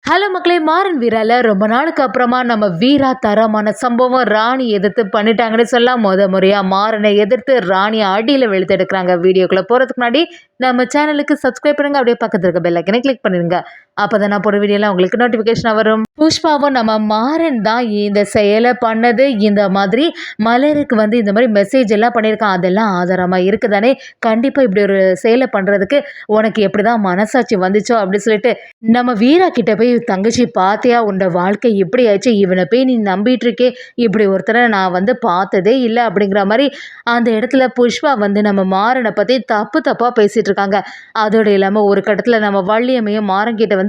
Hello மக்களே, மாறன் வீரால ரொம்ப நாளுக்கு அப்புறமா நம்ம வீரா தரமான சம்பவம். ராணி எதிர்த்து பண்ணிட்டாங்கன்னு சொல்லலாம். முறையா மாறனை எதிர்த்து ராணியை அடியில் வெளுத்து எடுக்கிறாங்க. வீடியோக்குள்ள போறதுக்கு முன்னாடி நம்ம சேனலுக்கு சப்ஸ்கிரைப் பண்ணுங்க. அப்படியே பக்கத்துல இருக்க பெல் ஐக்கனை கிளிக் பண்ணிருங்க. அப்பதான் நான் போற வீடியோலாம் உங்களுக்கு நோட்டிபிகேஷன் வரும். புஷ்பாவும் நம்ம மாறன் தான் இந்த செயலை பண்ணது. இந்த மாதிரி மலருக்கு இந்த மாதிரி மெசேஜ் எல்லாம் பண்ணியிருக்கான். அதெல்லாம் ஆதாரமா இருக்குதானே. கண்டிப்பா இப்படி ஒரு செயலை பண்றதுக்கு உனக்கு எப்படிதான் மனசாட்சி வந்துச்சோ அப்படின்னு சொல்லிட்டு நம்ம வீரா கிட்ட போய், தங்கச்சி பாத்தியா உன்னோட வாழ்க்கை இப்படி ஆயிடுச்சு, இவனை போய் நீ நம்பிட்டு இருக்கே, இப்படி ஒருத்தரை நான் பார்த்ததே இல்லை அப்படிங்கிற மாதிரி அந்த இடத்துல புஷ்பா நம்ம மாறனை பத்தி தப்பு தப்பா பேசிட்டு இருக்காங்க. அதோட இல்லாம ஒரு கட்டத்துல நம்ம வள்ளியம்மையும் மாறன் கிட்ட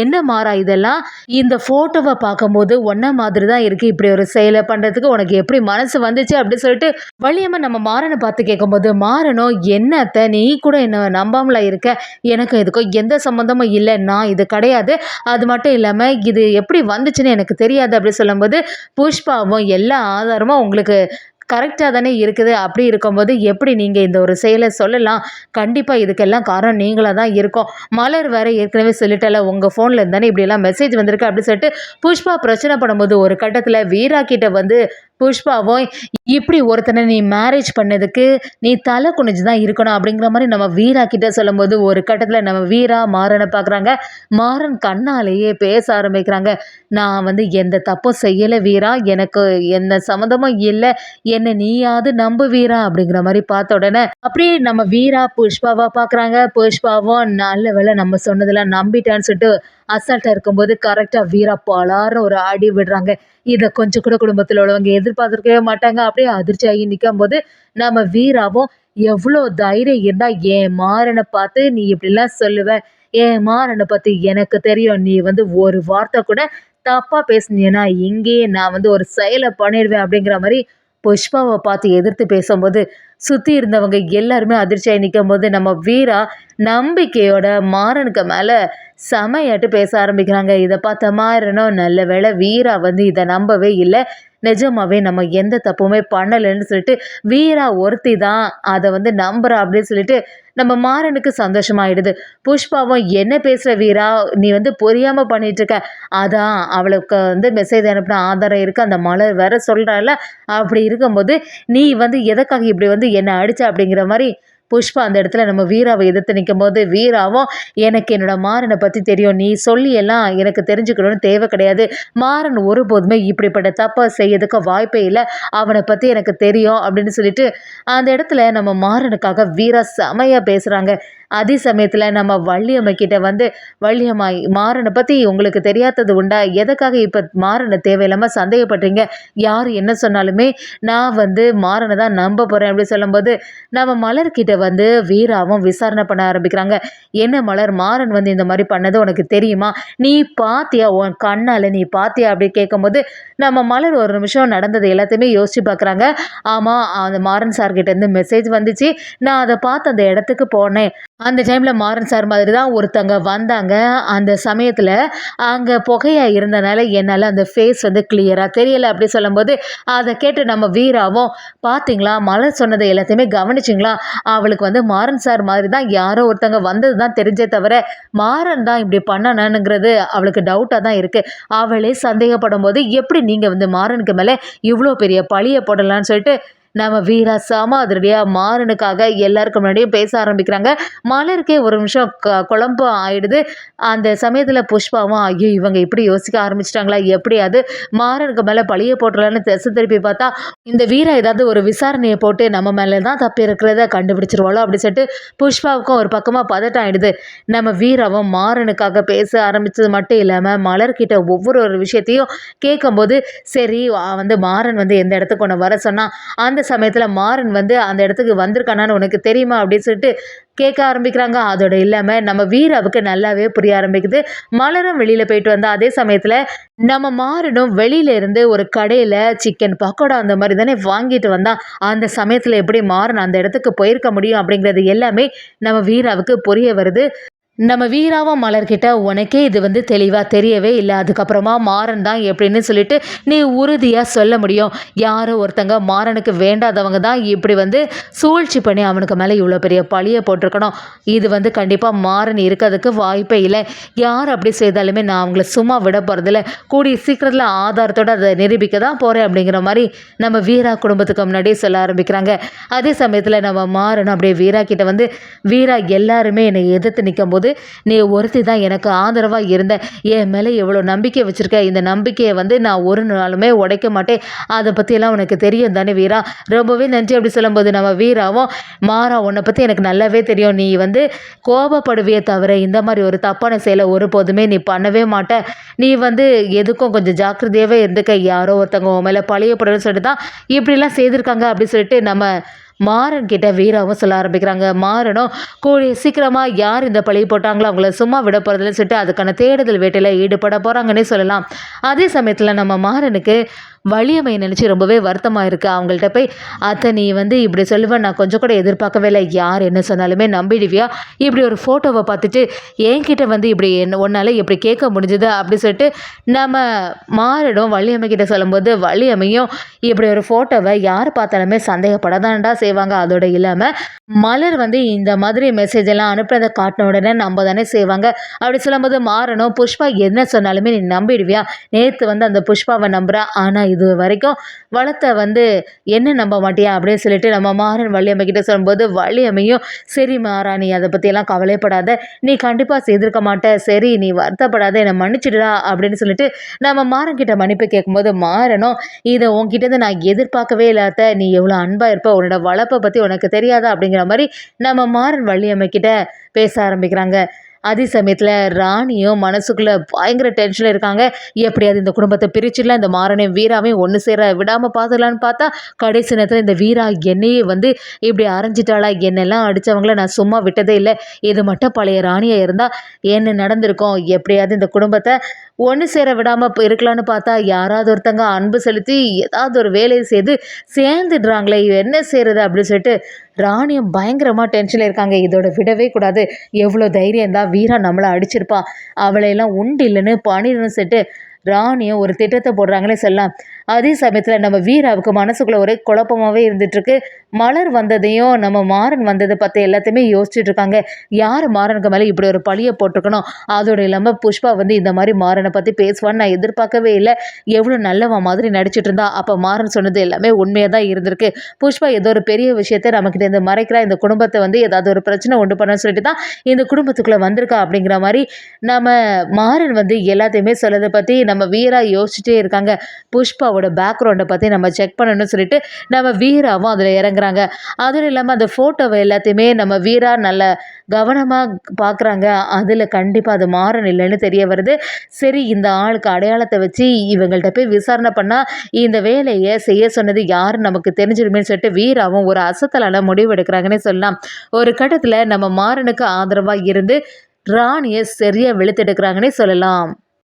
என்ன மாறா இதெல்லாம், இந்த போட்டோவை பார்க்கும்போது ஒன்ன மாதிரி தான் இருக்கு, இப்படி ஒரு செயலை பண்றதுக்கு உனக்கு எப்படி மனசு வந்துச்சு அப்படின்னு சொல்லிட்டு வள்ளியம்மா நம்ம மாறனை பார்த்து கேட்கும்போது, மாறனோ என்னத்த நீ கூட என்ன நம்பாமல இருக்க, எனக்கு இதுக்கும் எந்த சம்மந்தமும் இல்லை, நான் இது கிடையாது, அது மட்டும் இல்லாமல் இது எப்படி வந்துச்சுன்னு எனக்கு தெரியாது அப்படி சொல்லும்போது, புஷ்பாவும் எல்லா ஆதாரமும் உங்களுக்கு கரெக்டாக தானே இருக்குது, அப்படி இருக்கும்போது எப்படி நீங்கள் இந்த ஒரு செயலை சொல்லலாம், கண்டிப்பாக இதுக்கெல்லாம் காரணம் நீங்களாக தான் இருக்கும், மலர் வேற ஏற்கனவே சொல்லிட்டால உங்கள் ஃபோனில் இருந்தானே இப்படியெல்லாம் மெசேஜ் வந்திருக்கு அப்படி சொல்லிட்டு புஷ்பா பிரச்சனை பண்ணும்போது ஒரு கட்டத்தில் வீரா கிட்ட புஷ்பாவும், இப்படி ஒருத்தனை நீ மேரேஜ் பண்ணதுக்கு நீ தலை குனிஞ்சு தான் இருக்கணும் அப்படிங்கிற மாதிரி நம்ம வீரா கிட்ட சொல்லும்போது ஒரு கட்டத்தில் நம்ம வீரா மாறனை பார்க்குறாங்க. மாறன் கண்ணாலேயே பேச ஆரம்பிக்கிறாங்க. நான் எந்த தப்பும் செய்யலை வீரா, எனக்கு எந்த சம்மந்தமும் இல்லை, என்ன நீயாவது நம்பு வீரா அப்படிங்கிற மாதிரி பார்த்த உடனே அப்படியே நம்ம வீரா புஷ்பாவா பார்க்குறாங்க. புஷ்பாவும் நல்ல வேலை நம்ம சொன்னதெல்லாம் நம்பிட்டான்னு சொல்லிட்டு அசால்ட்டாக இருக்கும்போது கரெக்டாக வீரா பலார்னு ஒரு அடி விடுறாங்க. இதை கொஞ்சம் கூட குடும்பத்தில் உள்ளவங்க எதிர்பார்த்துருக்கவே மாட்டாங்க. அப்படியே அதிர்ச்சி ஆகி நிற்கும் போது நம்ம வீராவும், எவ்வளோ தைரியம் இருந்தால் என் மாறனை பார்த்து நீ இப்படிலாம் சொல்லுவ, என் மாறனை பற்றி எனக்கு தெரியும், நீ ஒரு வார்த்தை கூட தப்பாக பேசுனீன்னா இங்கேயே நான் ஒரு செயலை பண்ணிடுவேன் அப்படிங்கிற மாதிரி புஷ்பாவை பார்த்து எதிர்த்து பேசும்போது சுற்றி இருந்தவங்க எல்லாருமே அதிர்ச்சியாகி நிற்கும் போது நம்ம வீரா நம்பிக்கையோட மாறனுக்கு மேலே செமையாட்டு பேச ஆரம்பிக்கிறாங்க. இதை பார்த்த மாறனும், நல்ல வேளை வீரா இதை நம்பவே இல்லை, நிஜமாவே நம்ம எந்த தப்புமே பண்ணலைன்னு சொல்லிட்டு வீரா ஒருத்தி தான் அதை நம்புறா அப்படின்னு சொல்லிட்டு நம்ம மாறனுக்கு சந்தோஷமாயிடுது. புஷ்பாவும், என்ன பேசுகிற வீரா, நீ புரியாமல் பண்ணிட்டு இருக்க, அதான் அவளுக்கு மெசேஜ் அனுப்பின ஆதாரம் இருக்குது, அந்த மலர் வேற சொல்கிறாள், அப்படி இருக்கும்போது நீ எதுக்காக இப்படி என்னை அடிச்ச அப்படிங்கிற மாதிரி புஷ்பா அந்த இடத்துல நம்ம வீராவை எதிர்த்து நிற்கும் போது வீராவும், எனக்கு என்னோட மாறனை பற்றி தெரியும், நீ சொல்லி எல்லாம் எனக்கு தெரிஞ்சுக்கணும்னு தேவை கிடையாது, மாறன் ஒருபோதுமே இப்படிப்பட்ட தப்பை செய்யறதுக்கு வாய்ப்பே இல்லை, அவனை பற்றி எனக்கு தெரியும் அப்படின்னு சொல்லிட்டு அந்த இடத்துல நம்ம மாறனுக்காக வீரா செமையாக பேசுகிறாங்க. அதே சமயத்தில் நம்ம வள்ளியம்மை கிட்ட வள்ளியம்மா, மாறனை பற்றி உங்களுக்கு தெரியாதது உண்டா, எதுக்காக இப்போ மாறனை தேவையில்லாமல் சந்தேகப்படுறீங்க, யார் என்ன சொன்னாலுமே நான் மாறனை தான் நம்ப போகிறேன் அப்படின்னு சொல்லும்போது நம்ம மலர்கிட்ட வீராவும் விசாரணை பண்ண ஆரம்பிக்கிறாங்க. என்ன மலர், மாறன் இந்த மாதிரி பண்ணது உனக்கு தெரியுமா, நீ பாத்தியா, உன் கண்ணால் நீ பாத்தியா அப்படி கேட்கும்போது நம்ம மலர் ஒரு நிமிஷம் நடந்தது எல்லாத்தையுமே யோசிச்சு பார்க்குறாங்க. ஆமாம், அந்த மாறன் சார்கிட்ட இருந்து மெசேஜ் வந்துச்சு, நான் அதை பார்த்து அந்த இடத்துக்கு போனேன், அந்த டைமில் மாறன் சார் மாதிரி தான் ஒருத்தங்க வந்தாங்க, அந்த சமயத்தில் அங்கே புகையாக இருந்தனால என்னால் அந்த ஃபேஸ் கிளியராக தெரியலை அப்படி சொல்லும்போது அதை கேட்டு நம்ம வீராவும், பார்த்தீங்களா மலர் சொன்னதை எல்லாத்தையுமே கவனிச்சிங்களா, அவளுக்கு மாறன் சார் மாதிரி தான் யாரோ ஒருத்தங்க வந்தது தான் தெரிஞ்சே தவிர மாறன் தான் இப்படி பண்ணணுங்கிறது அவளுக்கு டவுட்டாக தான் இருக்குது, அவளே சந்தேகப்படும் போது எப்படி நீங்கள் மாறனுக்கு மேலே இவ்வளோ பெரிய பழியை போடலான்னு சொல்லிட்டு நம்ம வீரா சாம அதிரடியாக மாறனுக்காக எல்லாருக்கும் முன்னாடியும் பேச ஆரம்பிக்கிறாங்க. மலருக்கே ஒரு நிமிஷம் குழம்பு ஆயிடுது. அந்த சமயத்தில் புஷ்பாவும், ஐயோ இவங்க இப்படி யோசிக்க ஆரம்பிச்சிட்டாங்களா, எப்படியாவது மாறனுக்கு மேலே பழிய போட்டுடலான்னு திசை திருப்பி பார்த்தா இந்த வீரா ஏதாவது ஒரு விசாரணையை போட்டு நம்ம மேலே தான் தப்பி இருக்கிறத கண்டுபிடிச்சிருவாளோ அப்படி சொல்லிட்டு புஷ்பாவுக்கும் ஒரு பக்கமாக பதட்டம் ஆயிடுது. நம்ம வீராவும் மாறனுக்காக பேச ஆரம்பித்தது மட்டும் இல்லாமல் மலர்கிட்ட ஒவ்வொரு விஷயத்தையும் கேட்கும்போது, சரி மாறன் எந்த இடத்துக்கு ஒன்று வர சொன்னால், அந்த சமயத்தில் மாறன் அந்த இடத்துக்கு வந்திருக்கானான்னு உனக்கு தெரியுமா அப்படின்னு சொல்லிட்டு கேட்க ஆரம்பிக்கிறாங்க. அதோட இல்லாமல் நம்ம வீராவுக்கு நல்லாவே புரிய ஆரம்பிக்குது. மலரும் வெளியில் போயிட்டு வந்தா, அதே சமயத்தில் நம்ம மாறனும் வெளியில இருந்து ஒரு கடையில் சிக்கன் பக்கோடா அந்த மாதிரி தானே வாங்கிட்டு வந்தான், அந்த சமயத்தில் எப்படி மாறன் அந்த இடத்துக்கு போயிருக்க முடியும் அப்படிங்கிறது எல்லாமே நம்ம வீராவுக்கு புரிய வருது. நம்ம வீராவும் மலர்கிட்ட உனக்கே இது வந்து தெளிவாக தெரியவே இல்லை, அதுக்கப்புறமா மாறன் தான் எப்படின்னு சொல்லிட்டு நீ உறுதியாக சொல்ல முடியும். யாரோ ஒருத்தங்க மாறனுக்கு வேண்டாதவங்க தான் இப்படி வந்து சூழ்ச்சி பண்ணி அவனுக்கு மேலே இவ்வளோ பெரிய பழியை போட்டிருக்கணும். இது வந்து கண்டிப்பாக மாறன் இருக்கிறதுக்கு வாய்ப்பே இல்லை. யார் அப்படி செய்தாலுமே நான் அவங்கள சும்மா விட போகிறதில்ல. கூடிய சீக்கிரத்தில் ஆதாரத்தோடு அதை நிரூபிக்க தான் போகிறேன் அப்படிங்கிற மாதிரி நம்ம வீரா குடும்பத்துக்கு முன்னாடியே சொல்ல ஆரம்பிக்கிறாங்க. அதே சமயத்தில் நம்ம மாறன் அப்படியே வீரா கிட்ட வந்து, வீரா எல்லாருமே என்னை எதிர்த்து நிற்கும் போது நீ ஒருத்தி தான் எனக்கு ஆதரவாக இருந்த, என் மேலே எவ்வளோ நம்பிக்கை வச்சுருக்க, இந்த நம்பிக்கையை வந்து நான் ஒரு நாளுமே உடைக்க மாட்டேன், அதை பற்றியெல்லாம் உனக்கு தெரியும் தானே வீரா, ரொம்பவே நன்றி அப்படி சொல்லும்போது நம்ம வீராவும், மாறா உன்னை பற்றி எனக்கு நல்லாவே தெரியும், நீ வந்து கோபப்படுவியே தவிர இந்த மாதிரி ஒரு தப்பான செயலை ஒருபோதுமே நீ பண்ணவே மாட்ட, நீ வந்து எதுக்கும் கொஞ்சம் ஜாக்கிரதையாகவே இருந்துக்க, யாரோ ஒருத்தவங்க உன் மேலே பழியப்படுன்னு சொல்லிட்டு தான் இப்படிலாம் செய்திருக்காங்க அப்படின்னு சொல்லிட்டு நம்ம மாறன் கிட்ட வீராவும் சொல்ல ஆரம்பிக்கிறாங்க. மாறனும் கூடிய சீக்கிரமாக யார் இந்த பழி போட்டாங்களோ அவங்கள சும்மா விட போகிறதுன்னு சொல்லிட்டு அதுக்கான தேடுதல் வேட்டையில் ஈடுபட போகிறாங்கன்னே சொல்லலாம். அதே சமயத்தில் நம்ம மாறனுக்கு வலியம்மையை நினச்சி ரொம்பவே வருத்தமாக இருக்குது. அவங்கள்ட்ட போய், அத்தை நீ வந்து இப்படி சொல்லுவேன் நான் கொஞ்சம் கூட எதிர்பார்க்கவே இல்லை, யார் என்ன சொன்னாலுமே நம்பிடுவியா, இப்படி ஒரு ஃபோட்டோவை பார்த்துட்டு என்கிட்ட வந்து இப்படி ஒன்றால் எப்படி கேட்க முடிஞ்சுது அப்படி சொல்லிட்டு நம்ம மாறனும் வள்ளியம்மை கிட்ட சொல்லும்போது, வள்ளியம்மையும் இப்படி ஒரு ஃபோட்டோவை யார் பார்த்தாலுமே சந்தேகப்படதான்டா செய்வாங்க, அதோடு இல்லாமல் மலர் வந்து இந்த மாதிரி மெசேஜ் எல்லாம் அனுப்புறதை காட்டின உடனே நம்ம தானே செய்வாங்க அப்படி சொல்லும்போது மாறனும், புஷ்பா என்ன சொன்னாலுமே நீ நம்பிடுவியா, நேற்று வந்து அந்த புஷ்பாவை நம்புகிறா, ஆனால் இது வரைக்கும் வளர்த்த வந்து என்ன நம்ப மாட்டியா அப்படின்னு சொல்லிட்டு நம்ம மாறன் வள்ளியம்மை கிட்ட சொல்லும்போது, வள்ளியம்மையும் சரி மாறா நீ அதை பற்றியெல்லாம் கவலைப்படாத, நீ கண்டிப்பாக செய்திருக்க மாட்ட, சரி நீ வருத்தப்படாத, என்னை மன்னிச்சிடுடா அப்படின்னு சொல்லிட்டு நம்ம மாறன் கிட்ட மன்னிப்பு கேட்கும்போது, மாறனும் இதை உன்கிட்ட நான் எதிர்பார்க்கவே இல்லாத, நீ எவ்வளோ அன்பாக இருப்ப, உன்னோட வளர்ப்பை பற்றி உனக்கு தெரியாதா அப்படிங்கிற மாதிரி நம்ம மாறன் வள்ளியம்மை கிட்ட பேச ஆரம்பிக்கிறாங்க. அதே சமயத்தில் ராணியும் மனசுக்குள்ளே பயங்கர டென்ஷனில் இருக்காங்க. எப்படியாவது இந்த குடும்பத்தை பிரிச்சுடலாம், இந்த மாறனையும் வீராவையும் ஒன்று சேர விடாமல் பார்த்துடலான்னு பார்த்தா கடைசி நேரத்தில் இந்த வீரா என்னையே வந்து இப்படி அரைஞ்சிட்டாளா, என்னெல்லாம் அடித்தவங்கள நான் சும்மா விட்டதே இல்லை, இது மட்டும் பழைய ராணியாக இருந்தால் என்ன நடந்திருக்கும், எப்படியாவது இந்த குடும்பத்தை ஒன்று சேர விடாமல் இருக்கலான்னு பார்த்தா யாராவது ஒருத்தங்க அன்பு செலுத்தி ஏதாவது ஒரு வேலையை செய்து சேர்ந்துடுறாங்களே, என்ன செய்கிறது அப்படின்னு சொல்லிட்டு ராணியும் பயங்கரமாக டென்ஷனில் இருக்காங்க. இதோட விடவே கூடாது, எவ்வளோ தைரியம் தான் வீரா நம்மளை அடிச்சிருப்பா, அவளையெல்லாம் உண்டு இல்லைன்னு பண்ணிடணும்னு சொல்லிட்டு ராணியும் ஒரு திட்டத்தை போடுறாங்கன்னே சொல்லலாம். அதே சமயத்தில் நம்ம வீராவுக்கு மனசுக்குள்ளே ஒரே குழப்பமாகவே இருந்துகிட்ருக்கு. மலர் வந்ததையும் நம்ம மாறன் வந்ததை பற்றி எல்லாத்தையுமே யோசிச்சுட்டு இருக்காங்க. யார் மாறனுக்கு மேலே இப்படி ஒரு பழியை போட்டிருக்கணும், அதோடு இல்லாமல் புஷ்பா வந்து இந்த மாதிரி மாறனை பற்றி பேசுவான்னு நான் எதிர்பார்க்கவே இல்லை, எவ்வளோ நல்லவன் மாதிரி நடிச்சிட்டு இருந்தா, அப்போ மாறன் சொன்னது எல்லாமே உண்மையாக தான் இருந்திருக்கு, புஷ்பா ஏதோ ஒரு பெரிய விஷயத்தை நமக்கிட்ட இந்த மறைக்கிறா, இந்த குடும்பத்தை வந்து ஏதாவது ஒரு பிரச்சனை உண்டு பண்ணணும்னு சொல்லிட்டு தான் இந்த குடும்பத்துக்குள்ளே வந்திருக்கா அப்படிங்கிற மாதிரி நம்ம மாறன் வந்து எல்லாத்தையுமே சொல்லதை பற்றி நம்ம வீரா யோசிச்சுட்டே இருக்காங்க. புஷ்பாவோட பேக்ரவுண்டை பற்றி நம்ம செக் பண்ணணும்னு சொல்லிட்டு நம்ம வீராவும் அதில் இறங்குறாங்க. அதுவும் இல்லாமல் அந்த ஃபோட்டோவை எல்லாத்தையுமே நம்ம வீரா நல்ல கவனமாக பார்க்குறாங்க. அதில் கண்டிப்பாக அது மாறன் இல்லைன்னு தெரிய வருது. சரி இந்த ஆளுக்கு அடையாளத்தை வச்சு இவங்கள்ட்ட போய் விசாரணை பண்ணால் இந்த வேலையை செய்ய சொன்னது யாருன்னு நமக்கு தெரிஞ்சிருமேன்னு சொல்லிட்டு வீராவும் ஒரு அசத்தலான முடிவு எடுக்கிறாங்கன்னே சொல்லலாம். ஒரு கட்டத்தில் நம்ம மாறனுக்கு ஆதரவாக இருந்து ராணியை சரியாக வெளுத்தெடுக்கிறாங்கன்னே சொல்லலாம்.